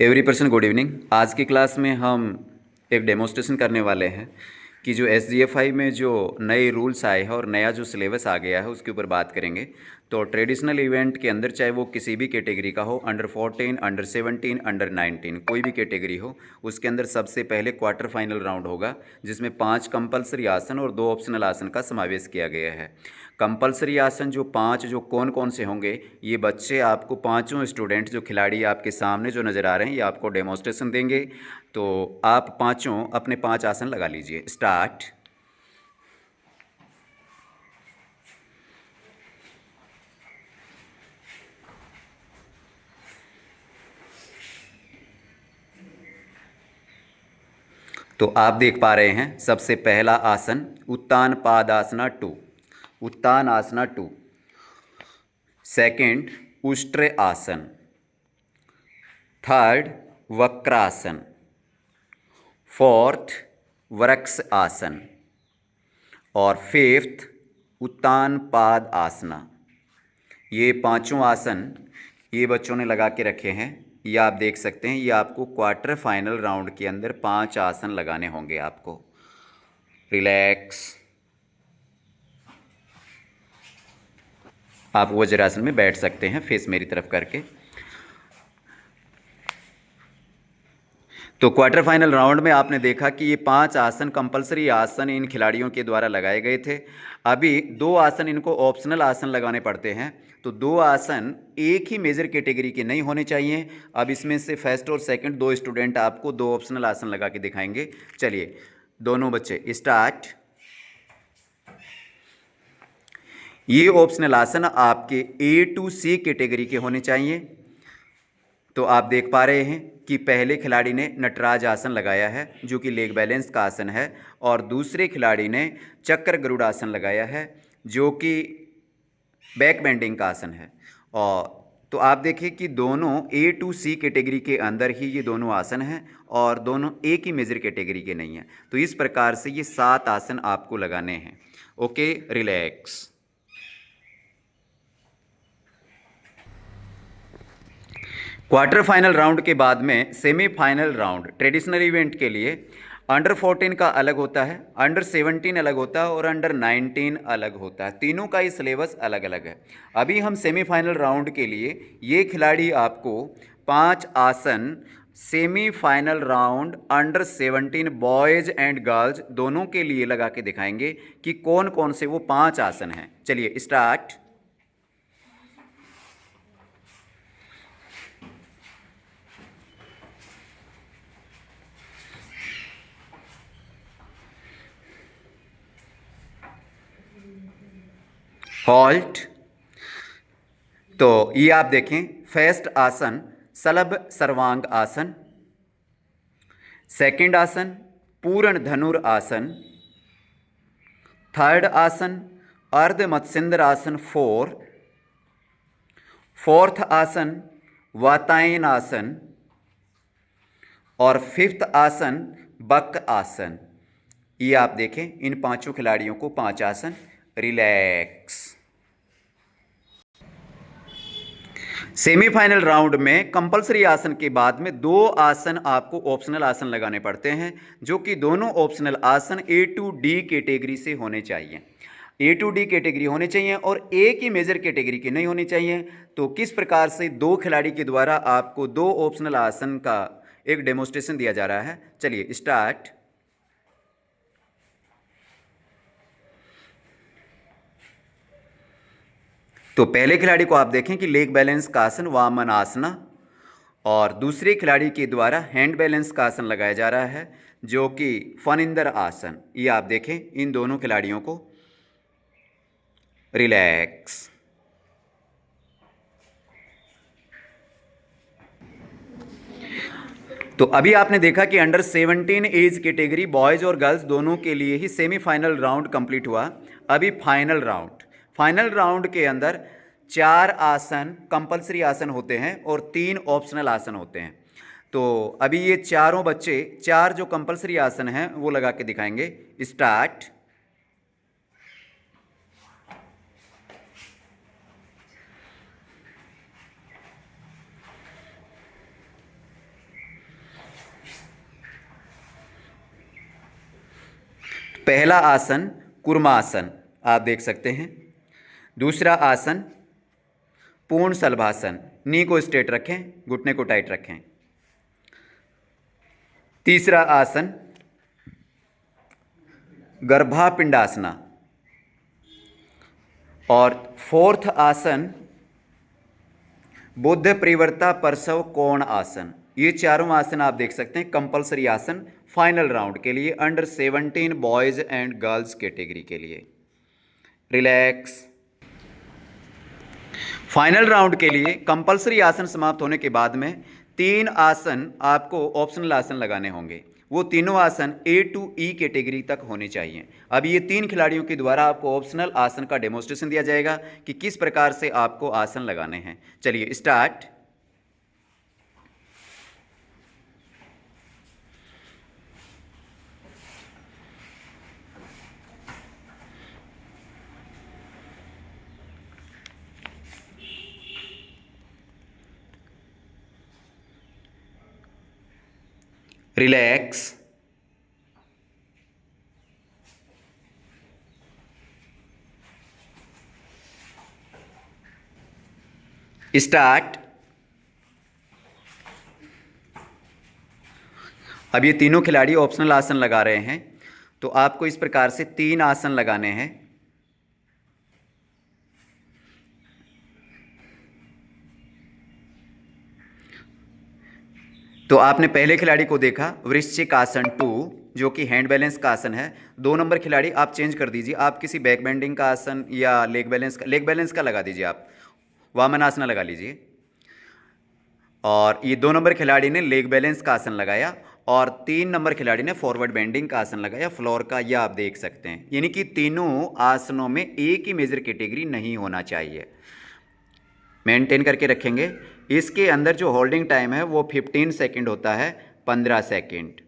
Every person good evening. आज की class में हम एक डेमोस्ट्रेशन करने वाले हैं कि जो SGFI में जो नए रूल्स आए हैं और नया जो सिलेबस आ गया है उसके ऊपर बात करेंगे। तो ट्रेडिशनल इवेंट के अंदर चाहे वो किसी भी कैटेगरी का हो, अंडर 14, अंडर 17, अंडर 19, कोई भी कैटेगरी हो, उसके अंदर सबसे पहले क्वार्टर फाइनल राउंड होगा जिसमें 5 कंपलसरी आसन और 2 ऑप्शनल आसन का समावेश किया गया है। कंपलसरी आसन जो 5 जो कौन कौन से होंगे, ये बच्चे आपको पांचों स्टूडेंट जो खिलाड़ी आपके सामने जो नज़र आ रहे हैं ये आपको डेमोस्ट्रेशन देंगे। तो आप पांचों अपने 5 आसन लगा लीजिए। स्टार्ट। तो आप देख पा रहे हैं सबसे पहला आसन उत्तान पादासना 2, उत्तान आसना 2। सेकंड उष्ट्र आसन। थर्ड वक्रासन। फोर्थ वृक्ष आसन। और फिफ्थ उत्तान पाद आसना। ये पांचों आसन ये बच्चों ने लगा के रखे हैं। ये आप देख सकते हैं, ये आपको क्वार्टर फाइनल राउंड के अंदर 5 आसन लगाने होंगे आपको। रिलैक्स। आप वज्रासन में बैठ सकते हैं फेस मेरी तरफ करके। तो क्वार्टर फाइनल राउंड में आपने देखा कि ये 5 आसन कंपलसरी आसन इन खिलाड़ियों के द्वारा लगाए गए थे। अभी 2 आसन इनको ऑप्शनल आसन लगाने पड़ते हैं। तो 2 आसन एक ही मेजर कैटेगरी के नहीं होने चाहिए। अब इसमें से फर्स्ट और सेकंड 2 स्टूडेंट आपको 2 ऑप्शनल आसन लगा के दिखाएंगे। चलिए दोनों बच्चे स्टार्ट। ये ऑप्शनल आसन आपके A to C कैटेगरी के होने चाहिए। तो आप देख पा रहे हैं कि पहले खिलाड़ी ने नटराज आसन लगाया है जो कि लेग बैलेंस का आसन है, और दूसरे खिलाड़ी ने चक्र गरुड़ आसन लगाया है जो कि बैक बेंडिंग का आसन है। और तो आप देखिए कि दोनों A to C कैटेगरी के अंदर ही ये दोनों आसन हैं और दोनों एक ही मेजर कैटेगरी के नहीं हैं। तो इस प्रकार से ये 7 आसन आपको लगाने हैं। Okay, relax. Quarter final round के बाद में सेमीफाइनल राउंड ट्रेडिशनल इवेंट के लिए अंडर 14 का अलग होता है, अंडर 17 अलग होता है और अंडर 19 अलग होता है। तीनों का ही सिलेबस अलग अलग है। अभी हम सेमीफाइनल राउंड के लिए ये खिलाड़ी आपको 5 आसन semifinal round under 17 boys and girls दोनों के लिए लगा के दिखाएंगे कि कौन कौन से वो 5 आसन हैं। चलिए स्टार्ट। हॉल्ट। तो ये आप देखें, फर्स्ट आसन सलभ सर्वांग आसन। सेकंड आसन पूर्ण धनुर आसन। थर्ड आसन अर्ध मत्स्येंद्र आसन 4। फोर्थ आसन वातायन आसन। और फिफ्थ आसन बक आसन। ये आप देखें इन पांचों खिलाड़ियों को 5 आसन। रिलैक्स। सेमीफाइनल राउंड में कंपलसरी आसन के बाद में 2 आसन आपको ऑप्शनल आसन लगाने पड़ते हैं जो कि दोनों ऑप्शनल आसन A to D कैटेगरी से होने चाहिए। A to D कैटेगरी होने चाहिए और एक ही मेजर कैटेगरी के नहीं होने चाहिए। तो किस प्रकार से 2 खिलाड़ी के द्वारा आपको 2 ऑप्शनल आसन का एक डेमोस्ट्रेशन दिया जा रहा है। चलिए स्टार्ट। तो पहले खिलाड़ी को आप देखें कि लेग बैलेंस का आसन वामन आसना, और दूसरे खिलाड़ी के द्वारा हैंड बैलेंस का आसन लगाया जा रहा है जो कि फनिंदर आसन। ये आप देखें इन दोनों खिलाड़ियों को। रिलैक्स। तो अभी आपने देखा कि अंडर 17 एज कैटेगरी बॉयज़ और गर्ल्स दोनों के लिए ही सेमीफाइनल राउंड कंप्लीट हुआ। अभी फाइनल राउंड के अंदर 4 आसन कंपलसरी आसन होते हैं और 3 ऑप्शनल आसन होते हैं। तो अभी ये चारों बच्चे 4 जो कंपलसरी आसन हैं वो लगा के दिखाएंगे। स्टार्ट। पहला आसन कूर्मासन आप देख सकते हैं। दूसरा आसन पूर्ण शलभासन, नी को स्ट्रेट रखें, घुटने को टाइट रखें। तीसरा आसन गर्भापिंडासना और फोर्थ आसन बुद्ध प्रिवर्ता परसव कोण आसन। ये चारों आसन आप देख सकते हैं कंपलसरी आसन फाइनल राउंड के लिए under 17 boys and girls category के लिए। रिलैक्स। फाइनल राउंड के लिए कंपलसरी आसन समाप्त होने के बाद में 3 आसन आपको ऑप्शनल आसन लगाने होंगे। वो तीनों आसन A to E कैटेगरी तक होने चाहिए। अब ये 3 खिलाड़ियों के द्वारा आपको ऑप्शनल आसन का डेमोस्ट्रेशन दिया जाएगा कि किस प्रकार से आपको आसन लगाने हैं। चलिए स्टार्ट। रिलैक्स। स्टार्ट। अब ये तीनों खिलाड़ी ऑप्शनल आसन लगा रहे हैं, तो आपको इस प्रकार से 3 आसन लगाने हैं। तो आपने पहले खिलाड़ी को देखा वृश्चिक आसन 2 जो कि हैंड बैलेंस का आसन है। 2 नंबर खिलाड़ी आप चेंज कर दीजिए, आप किसी बैक बेंडिंग का आसन या लेग बैलेंस का लगा दीजिए, आप वामन आसना लगा लीजिए। और ये 2 नंबर खिलाड़ी ने लेग बैलेंस का आसन लगाया और 3 नंबर खिलाड़ी ने फॉरवर्ड बेंडिंग का आसन लगाया फ्लोर का, यह आप देख सकते हैं। यानी कि तीनों आसनों में एक ही मेजर कैटेगरी नहीं होना चाहिए, मेंटेन करके रखेंगे। इसके अंदर जो होल्डिंग टाइम है वो 15 सेकंड होता है, 15 सेकंड।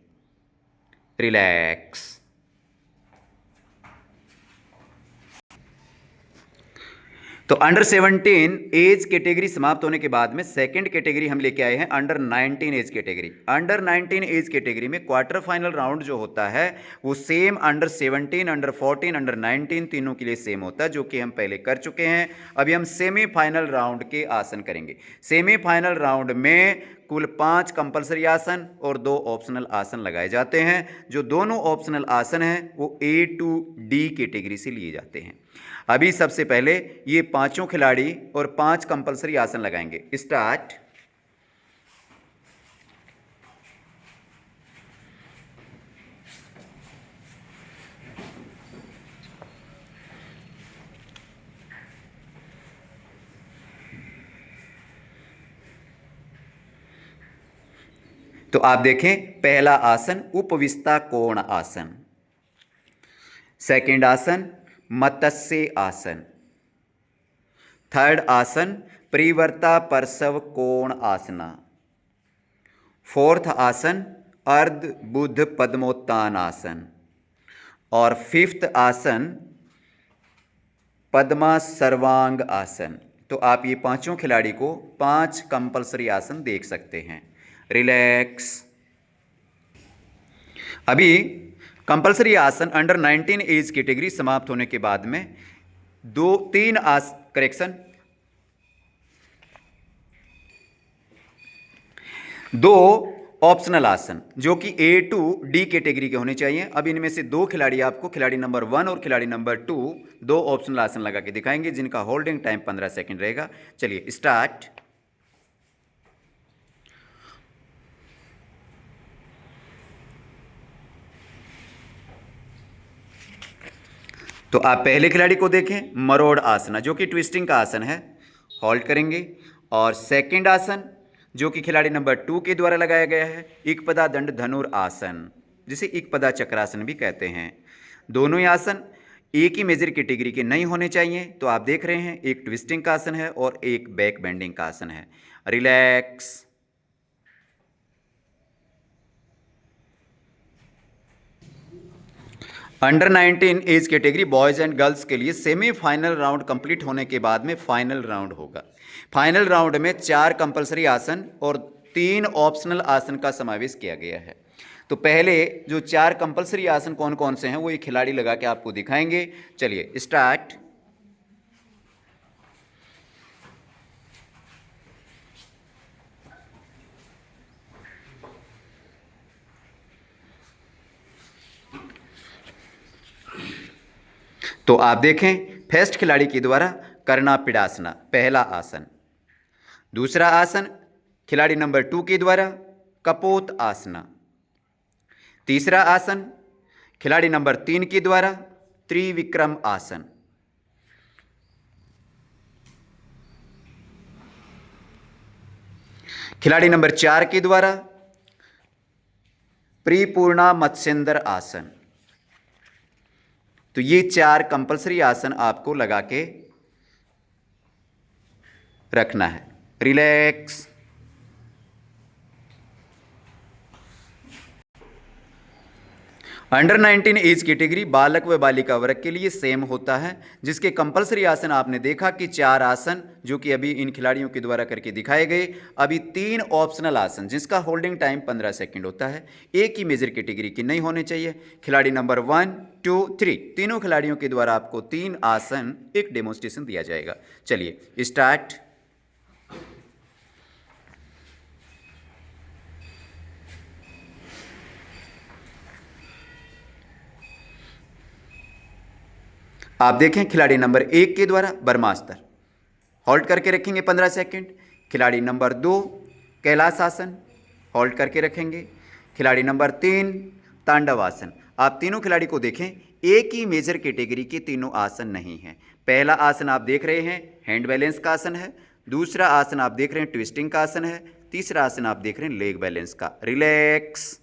रिलैक्स। तो अंडर 17 एज कैटेगरी समाप्त होने के बाद में सेकंड कैटेगरी हम लेके आए हैं under 19 age category. Under 19 age category में क्वार्टर फाइनल राउंड जो होता है वो सेम अंडर 17, अंडर 14, अंडर 19 तीनों के लिए सेम होता है, जो कि हम पहले कर चुके हैं। अभी हम सेमीफाइनल राउंड के आसन करेंगे। सेमीफाइनल राउंड में कुल 5 कंपलसरी आसन और 2 ऑप्शनल आसन लगाए जाते हैं। जो दोनों ऑप्शनल आसन हैं वो A to D कैटेगरी से लिए जाते हैं। अभी सबसे पहले ये 5 खिलाड़ी और 5 कंपलसरी आसन लगाएंगे। स्टार्ट। तो आप देखें पहला आसन उपविष्टा कोण आसन, सेकंड आसन मत्स्य आसन, थर्ड आसन परिवर्ता परसव कोण आसना, फोर्थ आसन अर्ध बुद्ध पद्मोत्तान आसन और फिफ्थ आसन पद्मा सर्वांग आसन। तो आप ये 5 खिलाड़ी को 5 कंपलसरी आसन देख सकते हैं। रिलैक्स। अभी कंपलसरी आसन अंडर 19 एज कैटेगरी समाप्त होने के बाद में 2 ऑप्शनल आसन जो कि A to D कैटेगरी के होने चाहिए। अब इनमें से 2 खिलाड़ी आपको, खिलाड़ी नंबर 1 और खिलाड़ी नंबर 2, 2 ऑप्शनल आसन लगा के दिखाएंगे जिनका होल्डिंग टाइम 15 सेकंड रहेगा। चलिए स्टार्ट। तो आप पहले खिलाड़ी को देखें मरोड़ आसना जो कि ट्विस्टिंग का आसन है, होल्ड करेंगे। और सेकंड आसन जो कि खिलाड़ी नंबर 2 के द्वारा लगाया गया है इकपदा दंड धनुर आसन, जिसे इकपदा चक्रासन भी कहते हैं। दोनों ही आसन एक ही मेजर कैटेगरी के नहीं होने चाहिए। तो आप देख रहे हैं एक ट्विस्टिंग का आसन है और एक बैक बेंडिंग का आसन है। Relax. Under 19 age category boys and girls के लिए सेमीफाइनल राउंड कंप्लीट होने के बाद में फाइनल राउंड होगा। फाइनल राउंड में 4 कंपलसरी आसन और 3 ऑप्शनल आसन का समावेश किया गया है। तो पहले जो 4 कंपलसरी आसन कौन कौन से हैं वो ये खिलाड़ी लगा के आपको दिखाएंगे। चलिए स्टार्ट। तो आप देखें, फर्स्ट खिलाड़ी के द्वारा करना पीड़ासना पहला आसन। दूसरा आसन खिलाड़ी नंबर 2 के द्वारा कपोत आसना। तीसरा आसन खिलाड़ी नंबर 3 के द्वारा त्रिविक्रम आसन। खिलाड़ी नंबर 4 के द्वारा परिपूर्णा मत्स्येंद्र आसन। तो ये 4 कंपलसरी आसन आपको लगा के रखना है। रिलैक्स। अंडर 19 एज कैटेगरी बालक व बालिका वर्ग के लिए सेम होता है, जिसके कंपलसरी आसन आपने देखा कि 4 आसन जो कि अभी इन खिलाड़ियों के द्वारा करके दिखाए गए। अभी 3 ऑप्शनल आसन जिसका होल्डिंग टाइम 15 सेकंड होता है, एक ही मेजर कैटेगरी की नहीं होने चाहिए। खिलाड़ी नंबर 1, 2, 3 तीनों खिलाड़ियों के द्वारा आपको 3 आसन एक डेमोन्स्ट्रेशन दिया जाएगा। चलिए स्टार्ट। आप देखें खिलाड़ी नंबर 1 के द्वारा ब्रह्मास्त्र होल्ड करके रखेंगे 15 सेकंड। खिलाड़ी नंबर 2 कैलाश आसन होल्ड करके रखेंगे। खिलाड़ी नंबर 3 तांडव आसन। आप तीनों खिलाड़ी को देखें, एक ही मेजर कैटेगरी के तीनों आसन नहीं हैं। पहला आसन आप देख रहे हैं हैंड बैलेंस का आसन है। दूसरा आसन आप देख रहे हैं ट्विस्टिंग का आसन है। तीसरा आसन आप देख रहे हैं लेग बैलेंस का। रिलैक्स।